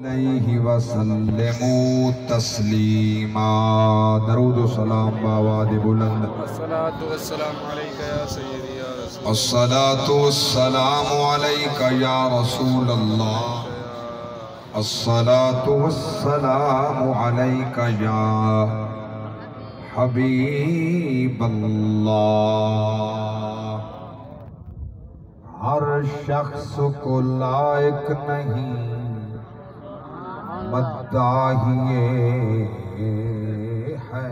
अलैहि वसल्लमु तस्लीमा। दरूद व सलाम बावाद बुलंद। अस्सलातु वस्सलामु अलैका या सय्यदी या रसूल। अस्सलातु वस्सलामु अलैका या रसूल अल्लाह। अस्सलातु वस्सलामु अलैका या हबीब अल्लाह। हर शख्स को लायक नहीं मद्दाहिए है।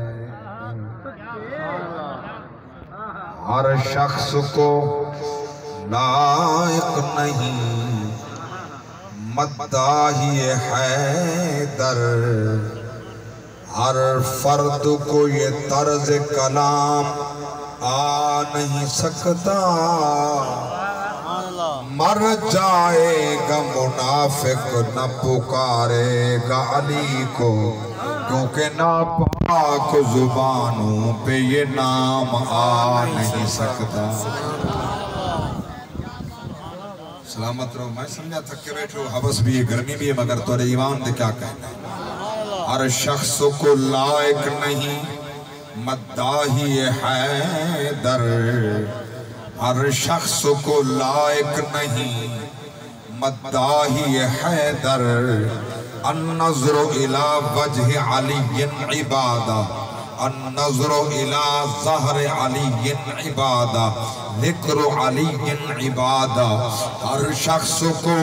हर शख्स को लायक नहीं मद्दाहिए हैदर। हर फर्द को ये तर्ज कलाम आ नहीं सकता। मर जाएगा मुनाफिक न पुकारेगा अली को, क्योंकि नापाक जुबानों पे ये नाम आ नहीं सकता। सलामत रहो। मैं समझा थक के बैठो, हवस भी है, गर्मी भी है, मगर तोरे ईमान दे क्या कहना है। हर शख्स को लायक नहीं मद्दाही हैदर। हर शख्स को लायक नहीं मद्दाही हैदर। अन्नज़्रु इला वजह अलीय्यिन इबादा, अन्नज़्रु इला ज़हर अलीय्यिन इबादा, ज़िक्र अलीय्यिन इबादा। हर शख्स को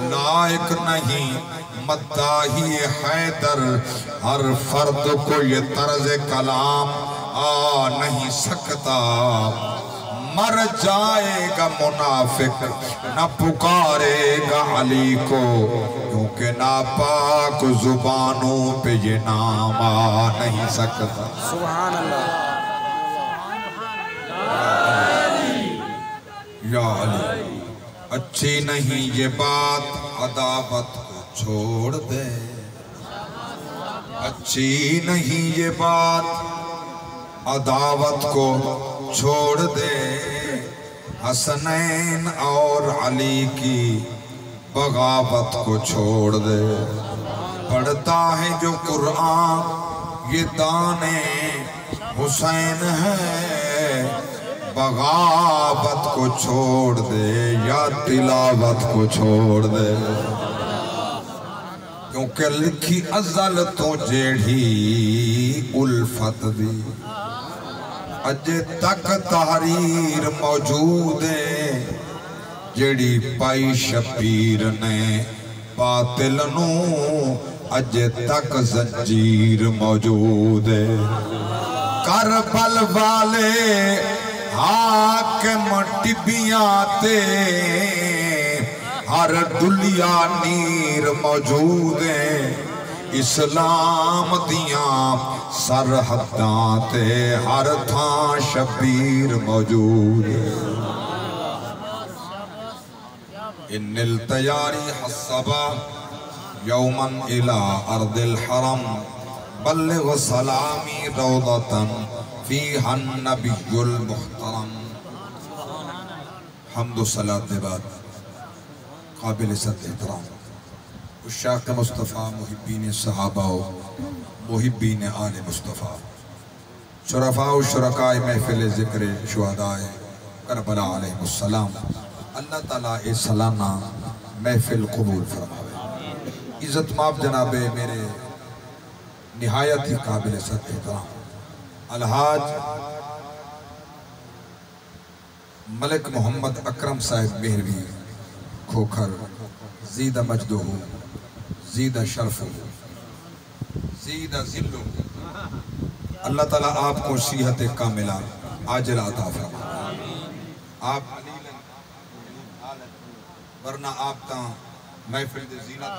लायक नहीं मद्दाही हैदर। हर फर्द को ये तर्ज कलाम आ नहीं सकता। मर जाएगा मुनाफिक न पुकारेगा अली को, क्योंकि नापाक जुबानों पे ये नाम आ नहीं सकता। सुभान अल्लाह। या अली, अच्छी नहीं ये बात अदावत को छोड़ दे। अच्छी नहीं ये बात अदावत को छोड़ दे। हसनैन और अली की बगावत को छोड़ दे। पढ़ता है जो कुरान ये दाने हुसैन है। बगावत को छोड़ दे या तिलावत को छोड़ दे, क्योंकि लिखी अज़ल तो जेड़ी उल्फत दी अजे तक तहरीर मौजूद है। जेड़ी पाई शबीर ने बातिल नू अजे तक जंजीर मौजूद है। करबल वाले हाकिम टिबियां ते हर दुलिया नीर मौजूद है। इस्लाम दियां सरहदां ते हर थां शबीर मौजूद है। इन्निल तयारी हस्सबा यौमन इला अर्दिल हरम, बल्लिग सलामी रौदतन फीहन नबियुल मुहतरम। हम्दो सलात के बाद काबिल इज़्ज़त एहतराम उशाक़ मुस्तफ़ा मुहिब्बीन सहाबा मुहिब्बीन आले मुस्तफ़ा शुरफ़ा शुरकाए महफ़िल ज़िक्र शुहदाए करबला अलैहिस्सलाम। अल्लाह ताला ए सालाना महफ़िल कबूल फरमावे। इज़्ज़त माफ़ जनाबे मेरे निहायत ही काबिल इज़्ज़त एहतराम अलहाज मलिक मोहम्मद अकरम साहिब मेहरवी खोखर, ज़ीदा मजदूह ज़ीदा शरफ ज़ीदा ज़िल्लु। अल्लाह ताला आपको सेहत कामिला आजिल अता फरमाए। आप वरना आप ता महफिल दी ज़ीनत।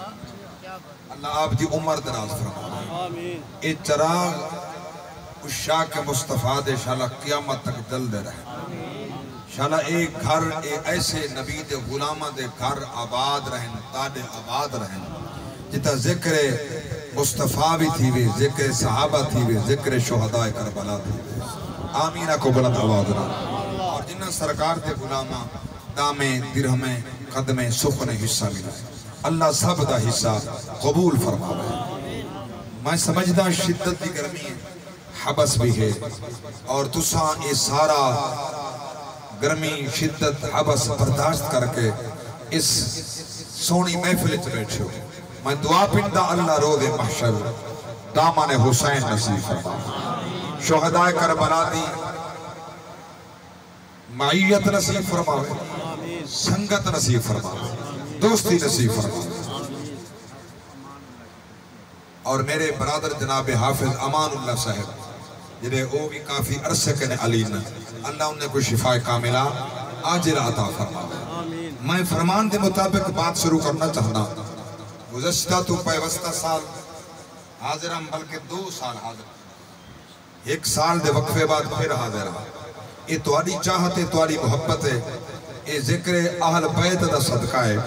अल्लाह आप दी उम्र दराज फरमाए। ए चराग उशाक़ मुस्तफ़ा दे शाला क़यामत तक जलदे रहे। शाला एक घर ऐसे नबी दे गुलामा दे घर आबाद रहन, ताडे आबाद रहन, जिता जिक्र मुस्तफ़ा भी थी वे, जिक्र सहाबा थी वे, जिक्र शुहदाए करबला थी वे। आमीना को बुलंद आवाज़ ना। और जिन्ना सरकार के गुलामा दामे दिरहमे कदमे सुख ने हिस्सा मिला। अल्लाह सब दा हिस्सा कबूल फरमावे। मैं समझदा शिद्दत की गर्मी है, हबस भी है, और तुसा ये सारा गर्मी शिद्दत हबस बर्दाश्त करके इस सोनी महफिल च बैठे हो। मैं दुआ पिंदा अल्लाह रोज़े महशर दामन हुसैन नसीब फरमावे, शुहदाए करबला दी माइयत नसीब फरमावे, संगत नसीब फरमावे, दोस्ती नसीब फरमावे। और मेरे बरादर जनाब हाफिज अमानुल्लाह साहब जिन्हें वो भी काफी अरसे के अली ने, अल्लाह उन्हें कोई शिफा कामिला आजिला अता फरमावे। मैं फरमान के मुताबिक बात शुरू करना चाहना। गुज़श्ता तो पैवस्ता साल हाजिर हम, बल्कि 2 साल हाजिर, 1 साल के वक्फे बाद फिर हाजिर हाँ। ये तुहाडी चाहत है, तुहाडी मोहब्बत है, ये जिक्र अहल बैत दा सदका है,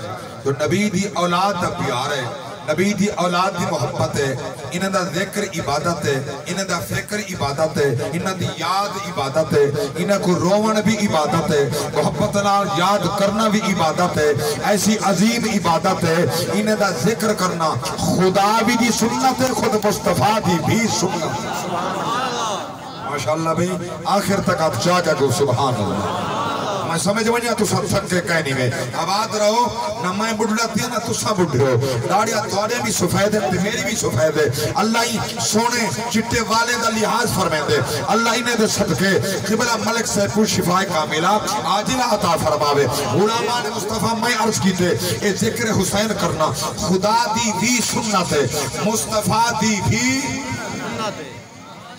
जो नबी दी औलाद दा प्यार है, नबी दी औलाद दी मोहब्बत है। इन्हां दा जिक्र इबादत है, इन्हां दा फिक्र इबादत है, इन्हां दी याद इबादत है, इन्हां को रोवन भी इबादत है, मोहब्बत नाल याद करना भी इबादत है। ऐसी अजीम इबादत है, इन्हां दा जिक्र करना खुदा भी दी सुन्नत है, खुद मुस्तफा दी भी सुन्नत। माशाअल्लाह भाई, आखिर तक आप जागा को सुभान अल्लाह। मैं समझ वनिया तुसा थक के कहनी में आबाद रहो ना। मैं बुढ़ा थी ना, तुसा बुढ़े हो, दाढ़िया थोड़े भी सफेद है, मेरी भी सफेद है। अल्लाह ही सोने चिट्टे वाले दा लिहाज फरमाते, अल्लाह इन्हें दे सदके क़िबला मलिक सैफुल शिफाए कामिला आजिला अता फरमावे। उलमा ने मुस्तफा मैं अर्ज कीते ए जिक्र हुसैन करना खुदा दी भी सुन्नत है, मुस्तफा दी भी सुन्नत है।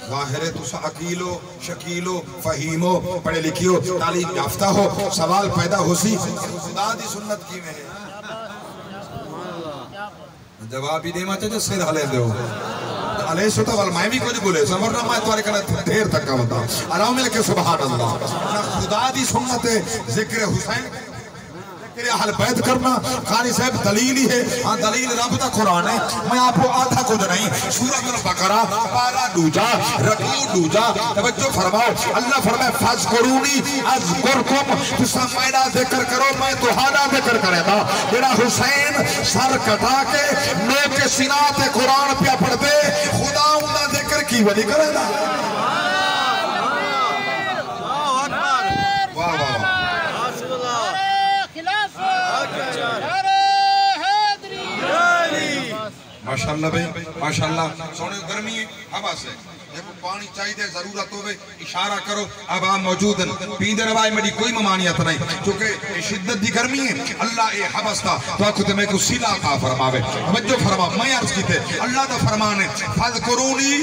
ज़ाहिर है तुसा अकीलो शकीलो फहीमो पढ़े लिखियो तालीम याफ्ता हो, सवाल पैदा हो सी खुदा दी सुन्नत की में है। जवाब ही देना चाहिए, सिर हले दो अले सुता वाल मैं भी कुछ बोले समरना मैं तुम्हारे कने देर तक का बता आराम मिल के सुभान अल्लाह। ना खुदा दी सुन्नत है जिक्र हुसैन अहल बैत करना। कारी साहब दलील ही है, हाँ दलील रब दा कुरान है। मैं आपको आधा कुछ नहीं, सूरत अल बकरा पारा दूजा रकू दूजा तवज्जो फरमाओ। अल्लाह फरमाए फज़कुरूनी अज़कुरकुम, तुसा मेरा जिक्र करो मैं तुम्हारा जिक्र करेगा। तेरा हुसैन सर कटा के नो के सीना ते कुरान पे पढ़ते, खुदा उनका जिक्र की वली करेगा। वाह वाह माशाअल्लाह भाई माशाअल्लाह। सोने गर्मी है हवा से देखो पानी चाहिए जरूरत होवे इशारा करो। अब आप मौजूद हैं पींदे रवाए मेरी कोई ममानियत नहीं, क्योंकि शिद्दत दी गर्मी है। अल्लाह ए हवस दा तो खुद में को सिला का फरमावे। तवज्जो फरमा, मैं अर्ज कीते अल्लाह दा फरमान है फज़कुरूनी,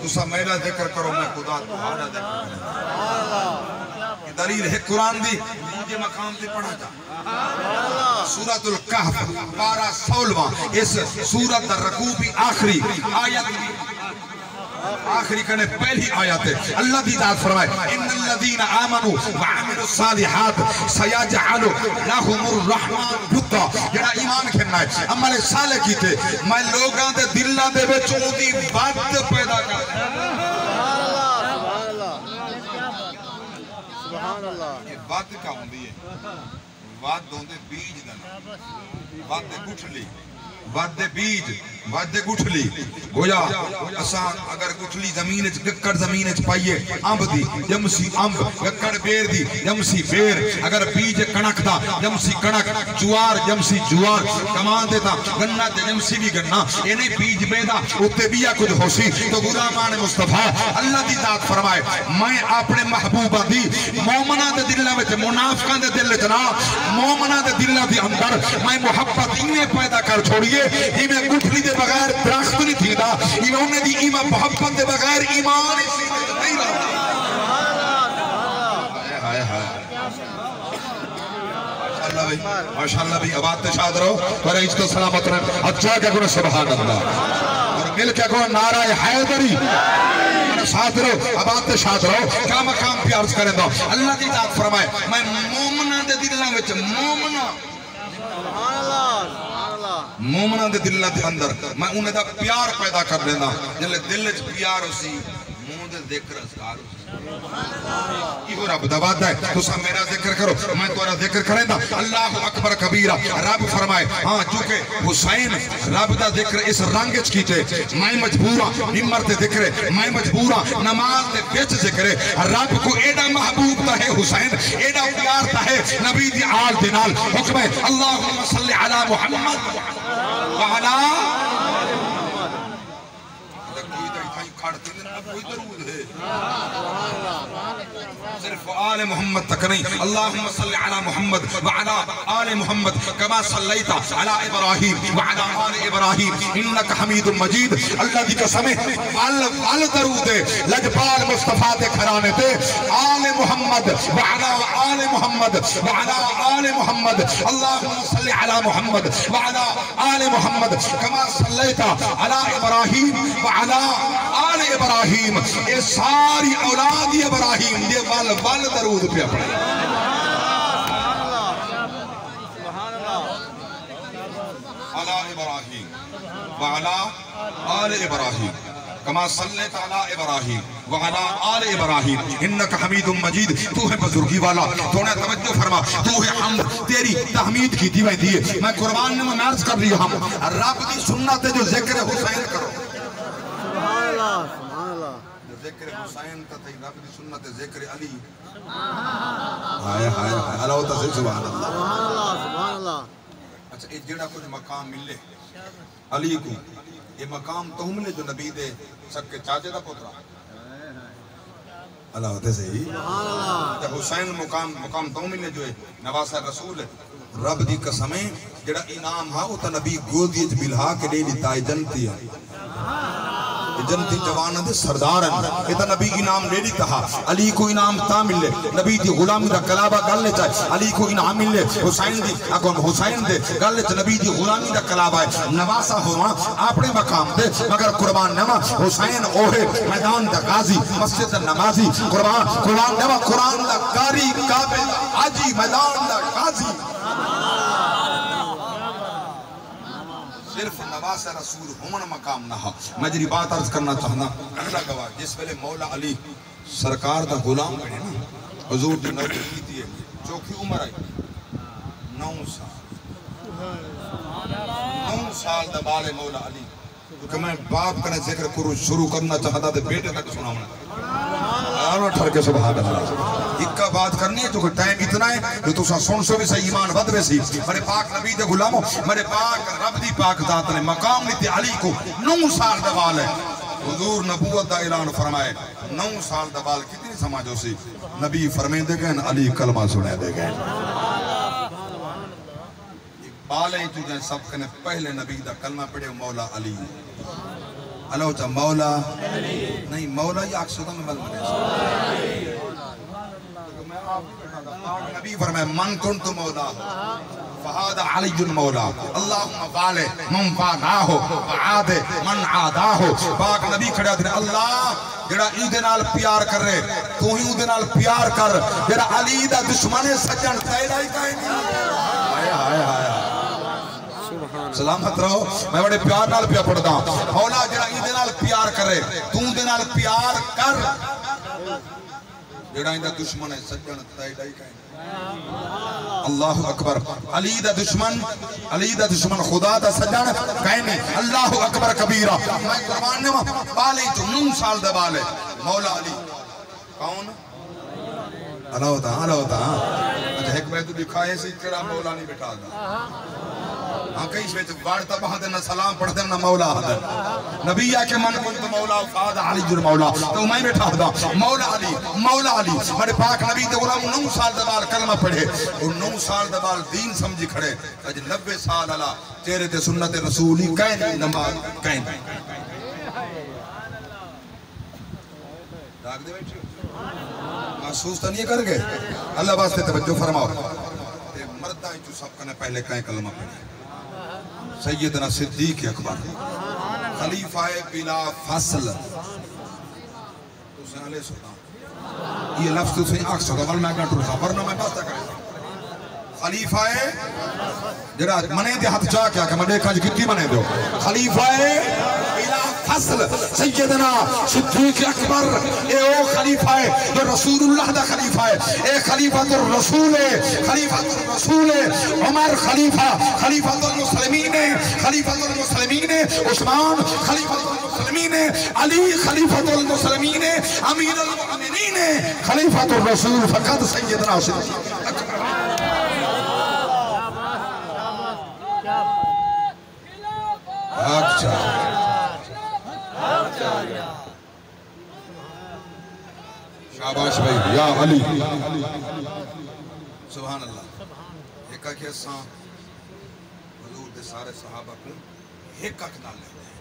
तुसा मेरा जिक्र करो मैं खुदा तुम्हारा जिक्र। दलील है कुरान दी दूजे मकाम पे पढ़ा जा सूरतुल कहफ पारा 16वां। इस सूरत दा रकू भी आखिरी आयत आखिरी कने पहली आयत है। अल्लाह दी जात फरमाए इन्नल लदीना आमनू व अमिलुस सालिहात सयजअलु लहुमुर रहमान वुद्दा। जेड़ा ईमान करना है अमल साले कीते मैं लोगां दे दिलां दे विच ओदी वद पैदा कर। ये वद का होंदी है, वद होंदे बीज दा, वद गुठली, वद बीज, वद गुठली गोया। असा अगर गुठली जमीन च गक्कड़ जमीन च पाइए अंब दी जमसी अंब, गक्कड़ बेर दी जमसी बेर, अगर बीज कणक दा जमसी कणक, जुआर जमसी जुआर, कमान देता गन्ना ते जमसी भी गन्ना। ये नहीं बीज बेदा उत्ते बिया कुछ होसी। तो गुलामान मुस्तफा अल्लाह दी जात फरमाए मैं अपने महबूबा दी मोमना दे दिलां विच मुनाफिकां दे दिल च ना मोमना दे दिलां दे अंदर मैं मोहब्बत इवें पैदा कर छोड़िए। इवें गुठली दे बगैर दरख्त नहीं थींदा, इवें उन्हें दी ईमान मोहब्बत दे बगैर ईमान नहीं रहता। हाय हाय माशाअल्लाह भाई माशाअल्लाह भाई। आबाद ते शाद रहो और इज्जत सलामत रहो। अच्छा क्या करो सुभान अल्लाह और मिल क्या करो नारा हैदरी साथ रहो। आबाद ते शाद रहो। क्या मकाम पे अर्ज करें दो अल्लाह दी जात फरमाए मैं मोमना दे दिलां विच मोमना मोमना दे दिलां दे अंदर मैं उन्हें दा प्यार पैदा कर देना। जिले दिल च प्यार होसी मुंह दे जिक्र असगार इहो रब दा वादा है तुसा मेरा जिक्र करो मैं तुम्हारा जिक्र करेंदा अल्लाह अकबर कबीरा रब फरमाए हां चूंकि हुसैन रब दा जिक्र इस रंग च कीते मैं मजबूर हां मिंबर ते जिक्र मैं मजबूर हां नमाज दे विच जिक्र रब को एडा महबूब ता है हुसैन एडा प्यार ता है नबी दी आल दे नाल हुक्म है अल्लाहुम्मा सल्ली अला मुहम्मद व अला कोई दरूद है सिर्फ आले मोहम्मद तक नहीं अल्लाहुम्मा सल्ली अला मुहम्मद व अला आले मुहम्मद कमा सल्लैता अला इब्राहीम व अला आले इब्राहीम इन्नका हमीदुम मजीद अल्लाह दी कसम है अल दरूद लजपाल मुस्तफा दे घराने ते आले मुहम्मद व अला आले मुहम्मद व अला आले मुहम्मद अल्लाहुम्मा सल्ली अला मुहम्मद व अला आले मुहम्मद कमा सल्लैता अला इब्राहीम व अला आले इब्राहीम ये सारी औलाद इब्राहीम दे वल वल दरूद पे पढ़े अला इब्राहीम व अला आले इब्राहीम कमा सल्लैता अला इब्राहीम व अला आले इब्राहीम इन्नका हमीदुम मजीद तू है बुजुर्गी वाला तूने तवज्जो फरमा तू है हम तेरी तहमीद की दी वेंदी है मैं कुर्बान ने मैं अर्ज कर रही हूं रब दी सुन्नत जो जिक्र हुसैन करो सुभान अल्लाह जिक्र हुसैन का तई रब दी सुन्नत जिक्र अली हाय हाय अल्लाह ता सुभान अल्लाह सुभान अल्लाह अच्छा ये जेड़ा कुछ मकाम मिले अली को ये मकाम तो हमने जो नबी दे सबके चाचे दा पुत्रा अल्लाह होते सही सुभान अल्लाह जब हुसैन मकाम तो मिले जो है नवासा रसूल है रब दी कसम है जेड़ा इनाम हा वो तो नबी गोदी च बिल्हा के ले लिता है जनती है जनती जवान दे सरदार है ये तो नबी इनाम ले ली था अली को इनाम ता मिले नबी दी गुलामी दा कलाबा गल ले चाहे अली को इनाम मिले हुसैन दी अगो हुसैन दे गल च नबी दी गुलामी दा कलाबा है नवासा होवा अपने मकाम दे मगर कुर्बान नवा हुसैन ओहे मैदान दा गाजी मस्जिद दा नमाजी कुर्बान नवा कुरान दा कारी काबे दा हाजी मैदान दा गाजी सिर्फ नवासा रसूल होमन मकाम ना हो मैं जी बात अर्ज करना चाहना अगला गवाह जिस वेले मौला अली सरकार दा गुलाम बने ना हुजूर दी नौकरी कीती है चौकी उम्र आई 9 साल दा बाले मौला अली कि मैं बाप का जिक्र करूं शुरू करना चाहता तो बेटे तक सुनावना आना ठर के सुभान अल्लाह इक्का बात करनी है जो टाइम इतना है कि तुसा सुन सो भी सही ईमान बदवे सी मेरे पाक नबी दे गुलामो मेरे पाक रब दी पाक जात ने मकाम दी अली को 9 साल दा बाल है हुजूर नबूवत दा ऐलान फरमाए 9 साल दा बाल कितनी समझो सी नबी फरमाते गए अली कलमा सुना दे गए बाले तुझे सब कने पहले नबी दा कलमा पढ़े मौला अली अल्लाह चा मौला नहीं मौला ही आखसुदा में बल मने नबी फरमाए मन कुंतु मौला फहादा अलीयुल मौला अल्लाहुम्मा वाले मन वालाहो आदे मन आदाहो पाक नबी खड़ा थे अल्लाह जेड़ा ईदे नाल प्यार कर रहे तू ही उदे नाल प्यार कर जेड़ा अली दा दुश्मन है सज्जन तेरा ही काहे नहीं हाय हाय हाय सलामत रहो मैं बड़े प्यार नाल पिया पढ़दा मौला जेड़ा ईदे नाल प्यार करे तू दे नाल प्यार कर जेड़ा इंदा दुश्मन है सज्जन तेरा ही काहे अल्लाह अकबर अली दा दुश्मन खुदा दा सज्जन काहे नहीं अल्लाह अकबर कबीरा मैं कुर्बान ने बाले जो 9 साल दा बाले मौला अली कौन अल्लाह ता अच्छा एक बार तू दिखाए से केड़ा मौला नहीं बैठा दा हां कई से वार्ता बहादे ना सलाम पढ़दे ना मौला हद नबी आके मन कुंत मौला फाद अली जुल मौला तो मैं बैठा दा मौला अली मेरे पाक नबी दे गुलाम 9 साल दा बाल कलमा पढ़े और 9 साल दा बाल दीन समझी खड़े अज 90 साल अला तेरे ते सुन्नत रसूल ही कह नहीं नमाज कह नहीं दाग दे बैठो महसूस तो नहीं कर गए अल्लाह वास्ते तवज्जो फरमाओ ते मर्दा जो सब कने पहले कह कलमा पढ़े सैयदना सिद्दीक अकबर खलीफा बिला फसल तुसाले सुना ये लफ्ज तुसे आख सदा वल मैं गटू वरना मैं बात करे खलीफा जरा मने दे हाथ जा क्या कि मैं देखा जी कितनी मने दो खलीफा बिला फसल सैयदना सिद्दीक अकबर ए ओ खलीफा है जो रसूलुल्लाह दा खलीफा है ए खलीफातुर रसूल है खलीफातुर रसूल है उमर खलीफा खलीफातुल मुस्लिमीन है खलीफातुल मुस्लिमीन है उस्मान खलीफातुल मुस्लिमीन है अली खलीफातुल मुस्लिमीन है अमीरुल मुमिनीन है खलीफातुर रसूल फकत सैयदना सिद्दीक अकबर। अच्छा शाबाश भाई या अली सुभान अल्लाह। एक के असा हुजूर दे सारे सहाबा को एक नाल लेते हैं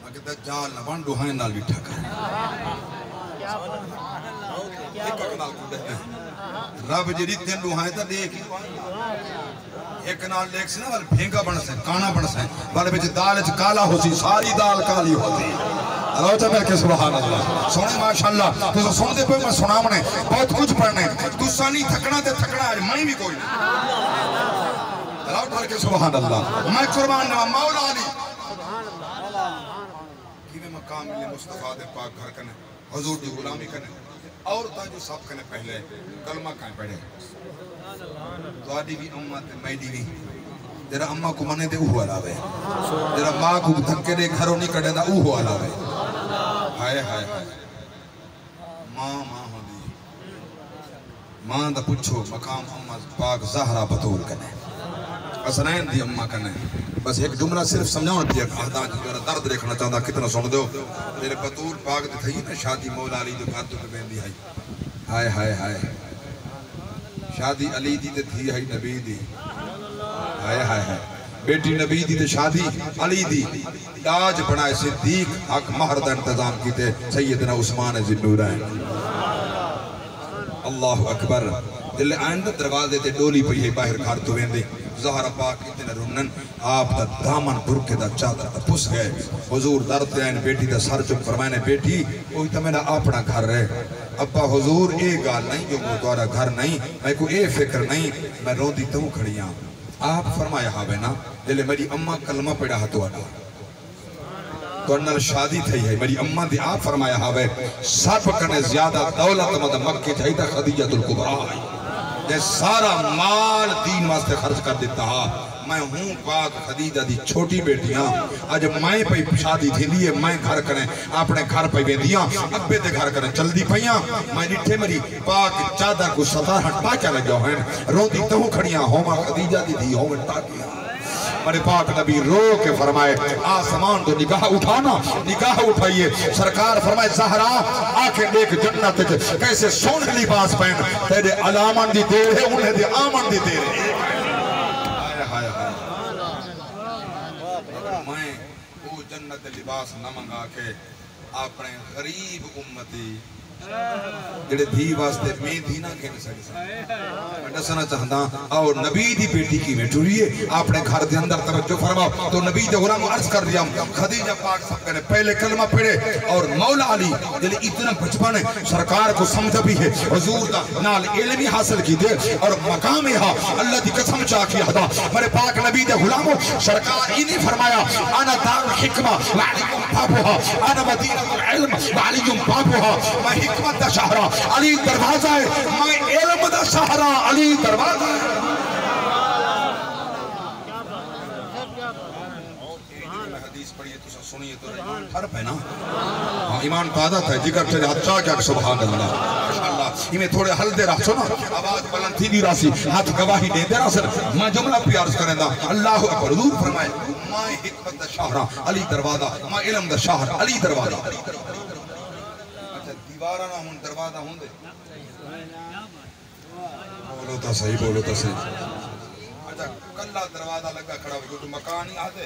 अगे दज्जाल न बन दुहाई नाल बिठा कर एक नाल को देते हैं रब जेडी तेन दुहाई ता देख एक नाल लेख से ना वाल भेंगा बन से काना बन से वाले विच दाल च काला होसी सारी दाल काली होती अल्लाह तआला के सुभान अल्लाह सोने माशाअल्लाह तुस सुनदे पे मैं सुनावने बहुत कुछ पढ़ने तुसा नहीं थकना ते थकना आज मैं भी कोई अल्लाह तआला के सुभान अल्लाह मैं कुर्बान ना मौला अली सुभान अल्लाह किवे मकाम मिले मुस्तफा दे पाक घर कने हुजूर दी गुलामी कने और ता जो सब कने पहले कलमा काए पढ़े तुहाडी भी अम्मा ते मैडी भी जरा अम्मा को मने दे ऊ हलावे जरा मां को धक्के दे घरों नहीं कढे दा ऊ हलावे हाय हाय हाय मां मां होंदी मां दा पुछो मकाम अम्मा पाक ज़हरा बतूल कने असनैन दी अम्मा कने बस एक जुमला सिर्फ समझाउण दिया कहदा जरा दर्द देखना चाहता कितना सुन दो मेरे बतूल पाक दी थई ना शादी मौला अली दे घर तो वेंदी है हाय हाय हाय शादी अली दी ते थी है नबी दी हाय हाय हाय बेटी नबी दी ते शादी अली दी ताज बनाए सिद्दीक हक महर दा इंतजाम कीते सैयदना उस्मान ज़िन्नूरैन अल्लाहु अकबर दिल आंद दरवाजे ते डोली पई है बाहर घर तो वेंदे ज़हरा पाक इतने रुनन आप दा दामन बुरके दा चादर दा पुस गए हुजूर दर ते आइन बेटी दा सर चुप फरमाने बेटी ओही तो मेरा अपना घर है अब्बा हुजूर ए गाल नहीं जो वो तुम्हारा घर नहीं मैं को ए फिक्र नहीं मैं रोंदी तू खड़ी हां आप फरमाया हावे ना जले मेरी अम्मा कलमा पढ़ा हा तो नल शादी थई है मेरी अम्मा दी आप फरमाया हावे सब कने ज्यादा दौलत मद मक्के चाहिदा खदीजतुल कुबरा ये सारा माल दीन वास्ते खर्च कर देता हा मैं हूं पाक खदीजा दी छोटी बेटी हां आज मैं पई शादी थींदी है मैं घर करे अपने घर पे वेंदियां अब्बे दे घर करे चलदी पईयां मैं डिठे मेरी पाक चादर को सतार हटा के लगा है रोंदी तू खड़ियां होमा खदीजा दी धी होवन ताकी मेरे पाक नबी रो के फरमाए आसमान तो निगाह उठाना निगाह उठाइए सरकार फरमाए ज़हरा आके देख जन्नत कैसे सोने लिबास पहन तेरे अलामन दी देर है उन्हें दे आमन दी देर है हाय हाय मैं वो जन्नत लिबास न मंगा के अपने गरीब उम्मती जेड़े धी वास्ते मेहंदी ना खेल सकदा मैं दसना चाहता और नबी दी बेटी की टुरिए अपने घर के अंदर तवज्जो फरमाओ तो नबी दे गुलाम अर्ज कर दिया खदीजा पाक सब ने पहले कलमा पढ़े और मौला अली जेले इतना बचपन है सरकार को समझ भी है हुजूर दा नाल इल्म भी हासिल की दे और मकाम है अल्लाह दी कसम चा की हदा मेरे पाक नबी दे गुलामो सरकार इन्हीं फरमाया अना दारुल हिकमा व अलैकुम बाबुहा अना मदीनतुल इल्म व अलैकुम बाबुहा मैं हिकमत दा शहरा अली दरवाजा है मैं इल्म दा शहरा अली दरवाजा है हदीस पढ़िए तो सुनिए तो ईमान फर्क है ना हां ईमान ताजा है जिगर से अच्छा क्या सुभान अल्लाह माशाअल्लाह इमे थोड़े हल्दे रखो ना आवाज बुलंद थी दी रासी हाथ गवाही दे दे रासर मैं जुमला प्यार करेंदा अल्लाह अकबर हुजूर फरमाए मैं हिकमत दा शहरा अली दरवाजा मैं इल्म दा शहर अली दरवाजा अच्छा दीवारा ना हुन दरवाजा होंदे बोलो तो सही अच्छा कल्ला दरवाजा लगा खड़ा हो तो मकान ही आते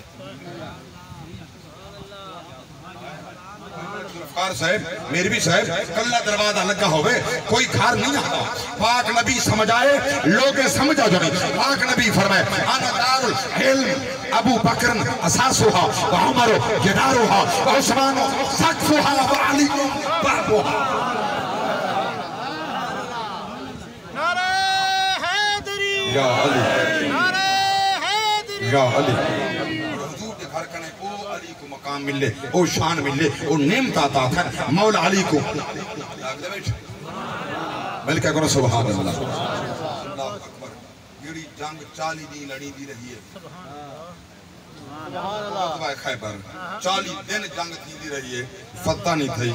साहब मेरे भी साहब कल्ला दरवाजा लगा होवे कोई घर नहीं आता पाक नबी समझाए लोग समझा जो नहीं पाक नबी फरमाए अना दारुल इल्म अबू बकर असासुहा व उमर जदारुहा व उस्मान सक़फुहा व अली बाबुहा नारे हैदरी या अली नारे हैदरी या अली हुजूर के घर कने ओ अली को मकाम मिले, ओ शान मिले, ओ नेमत अता है मौला अली को। मिल क्या करो सुभान अल्लाह। अल्लाह अकबर। ये जंग 40 दिन लड़ी दी रही है। खैबर 40 दिन जंग थी रही है, फतह नहीं थी।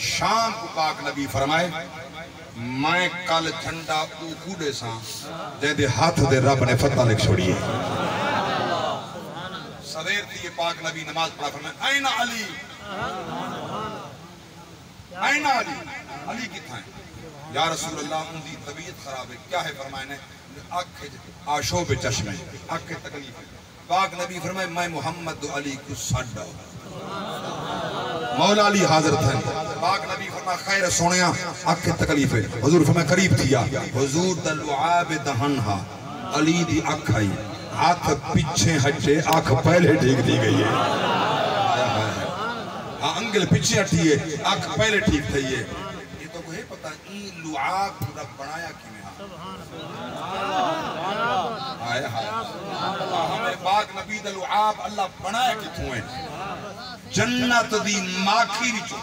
शाम को पाक नबी फरमाए मैं कल झंडा कूड़े सा दे हाथ दे रब ने फतह लिख छोड़ी है। सवेर थी पाक नबी नमाज पढ़ा फरमाए ऐना अली, ऐना अली, अली किथा है या रसूल अल्लाह उनकी तबीयत खराब है। क्या है फरमाए ने आंख आशोब चश्मे आंख तकलीफ है। पाक नबी फरमाए मैं मोहम्मद अली को साडा मौला अली हाजिर थे। पाक नबी फरमाया खैर सोनिया आंख तकलीफ है। हुजूर फरमाया करीब थिया हुजूर द लुआब दहनहा अली दी आंख आई हाथ पीछे हटे आंख पहले ठीक दी गई है। हां अंगल पीछे हटी है आंख पहले ठीक थई है। ये तो कोई पता ई लुआब रब बनाया किने हाय हाय हमें पाक नबी द लुआब अल्लाह बनाया किथों है जन्नत दी माखी विचों।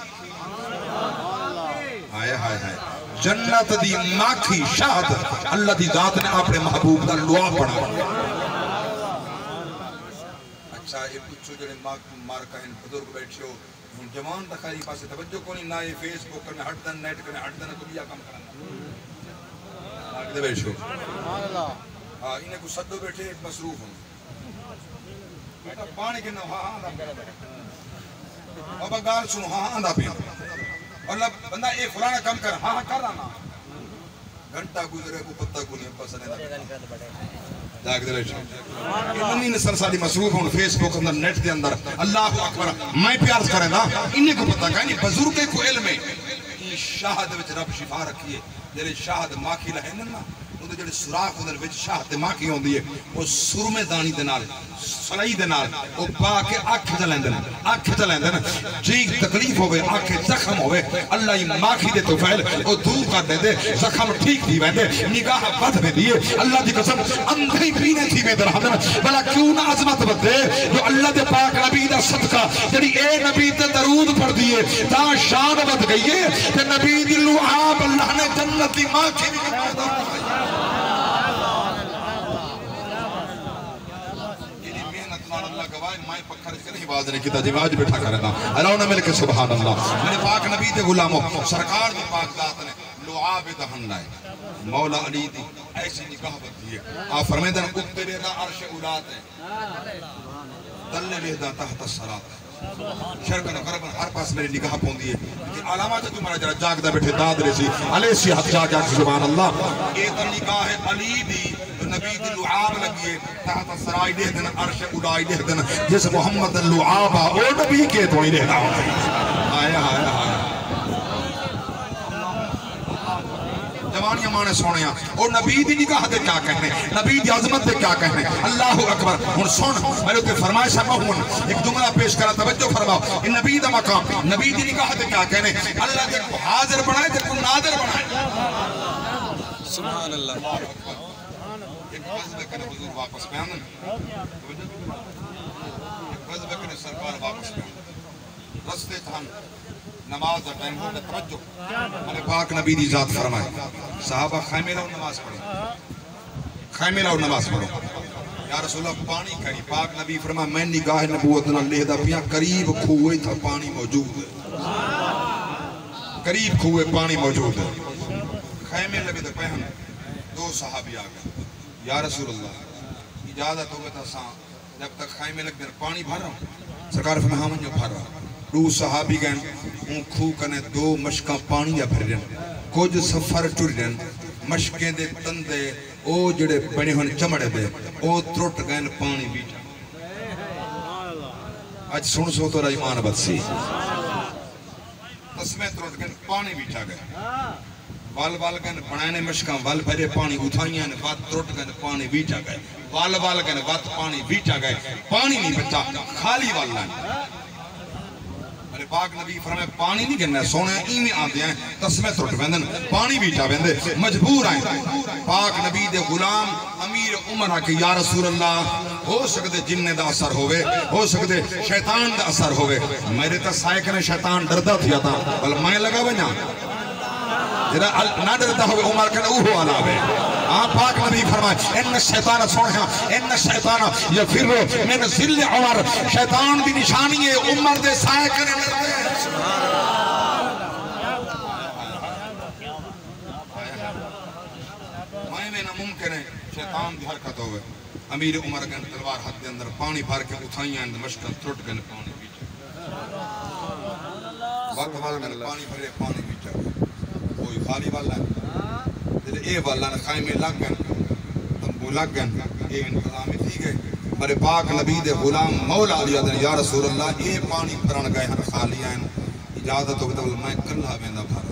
हाय हाय हाय जन्नत दी माखी शहद अल्लाह दी जात ने अपने महबूब दा लुआब बनाया। अच्छा ये पूछो जेड़े मार कहन बुजुर्ग बैठे हो हुन जवान दा खाली पासे तवज्जो कोनी ना ये फेसबुक ने हट दन नेट ने हट दन दुनिया काम करना आगे बैठो सुभान अल्लाह। हां इने को सदो बैठे मसरूफ हो बेटा पानी के ना हां अब गाल सुनो हां आंदा पे और बंदा ए फलाना काम कर हां हां कर रहा घंटा गुजरे को पत्ता को नहीं पसंद है जाग दे बैठो इन्हीं ने सरसाली मसरूफ हो फेसबुक अंदर नेट के अंदर। अल्लाह अकबर मैं प्यार करे ना इन्हीं को पता का नहीं बुजुर्ग को इल्म है ई शहद विच रब शिफा रखी है। जेरे शहद माखी लहन ना उदे जेड़े सुराख उदे विच शहद माखी होंदी है वो सुरमे दानी दे नाल सलाई दे नाल ओ पा के अख च लेंदे जी तकलीफ होवे अख जख्म होवे अल्लाह ई माखी दे तौफील ओ दूर कर देंदे जख्म ठीक थी वेंदे निगाह बद वेंदी है। अल्लाह दी कसम अंधे पीने थी वेंदे रहंदे भला क्यों ना अजमत बदे जो अल्लाह दे पाक नबी दा सदका जेड़ी ए नबी ते दरूद पढ़दी है ता शान बद गई है ते नबी दी लुआब अल्लाह ने जन्नत दी माखी भी पैदा मैं पत्थर से नहीं बाज नहीं किया जिवाज बैठा करना अल्लाह ने मिलके सुभान अल्लाह। मेरे पाक नबी दे गुलामों सरकार दी पाक जात ने लुआब दहन लाए मौला अली दी ऐसी निगाह बदी है आ फरमाते हैं उत्ते बेदा अर्श उलात है तल्ले बेदा तहत सरात शरकन करबन हर पास मेरी निगाह पौंदी है कि अलामा से तुम्हारा जरा जागदा बैठे दाद रेसी अले सी हथ जाग सुभान अल्लाह। ये तो निगाह है अली दी नबी दी लुआब लगी है तहत सराय दे देना अर्श उड़ाई दे देना जिस मोहम्मद लुआब आ ओ नबी के तो ही रहना हाय हाय हाय जवानियां माने सोनिया और नबी दी निगाह दे क्या कहने नबी दी अजमत दे क्या कहने। अल्लाह अकबर हुन सुन मेरे ते फरमाइश है हुन एक जुमला पेश करा तवज्जो फरमाओ इन नबी दा मकाम नबी दी निगाह दे क्या कहने। अल्लाह दे को हाजिर बनाए ते को नादिर बनाए सुभान अल्लाह। एक गज़ब करे हुजूर वापस पे आंदन एक गज़ब करे सरकार वापस पे रस्ते थान नमाज का टाइम हो गया तवज्जो मेरे पाक नबी दी जात फरमाए साहबा खैमे लाओ नमाज पढ़ो खैमे लाओ नमाज पढ़ो या रसूल अल्लाह पानी करी पाक नबी फरमाए मैं निगाह नबूवत नाल लेदा पिया करीब खूए था पानी मौजूद है करीब खूए पानी मौजूद है खैमे लगे तो पहन दो सहाबी आ गए या रसूल अल्लाह इजाजत हो तो सा जब तक खैमे लग पानी भर रहा हूं सरकार फरमाया हां जो भर रहा दो सहाबी गए खूह कने दो मशका पानी या भरन कुछ सफर टुरन मशके दे तंदे ओ जड़े बने हुन चमड़े दे ओ त्रुट गए पानी बीच आज सुन सो तो ईमान बदसी तस्मे त्रुट गए पानी बीचा गए वाल वाल गए बनाने मशका वाल भरे पानी उठाइया ने वात त्रुट गए पानी बीचा गए वाल वाल गए वात पानी बीचा गए पानी नहीं बचा खाली वाल पाक नबी फरमाए पानी नहीं गिनना सोने इवें आंदे हैं तस्मे टुट वेंदन पानी भी चा वेंदे मजबूर आए पाक नबी दे गुलाम अमीर उमर आके या रसूल अल्लाह हो सकदे जिन्ने दा असर होवे हो सकदे शैतान दा असर होवे मेरे ता साइक ने शैतान डरदा थिया ता बल मैं लगा वना जरा ना डरता होवे उमर के ओहो अलावे हां पाक नबी फरमाए इन शैतान सोना इन शैतान यफिरु मिन जिल उमर शैतान दी निशानी है उमर दे साए कने डरदे सुभान अल्लाह मैं ना मुमकिन है शैतान दी हरकत होवे अमीर उमर के तलवार हाथ के अंदर पानी भर के उठाइयां मशक टूट गए पानी बीच वक्त वाल में पानी भरे पानी बीच कोई खाली वाला तेरे ए वाला ने खाइमे लग गए तंबू लग गए ए इंतजाम थी गए मेरे पाक नबी दे गुलाम मौला अली या रसूल अल्लाह ए पानी भरन गए हन खाली आन इजाजत हो तो मैं कल्ला वेंदा भर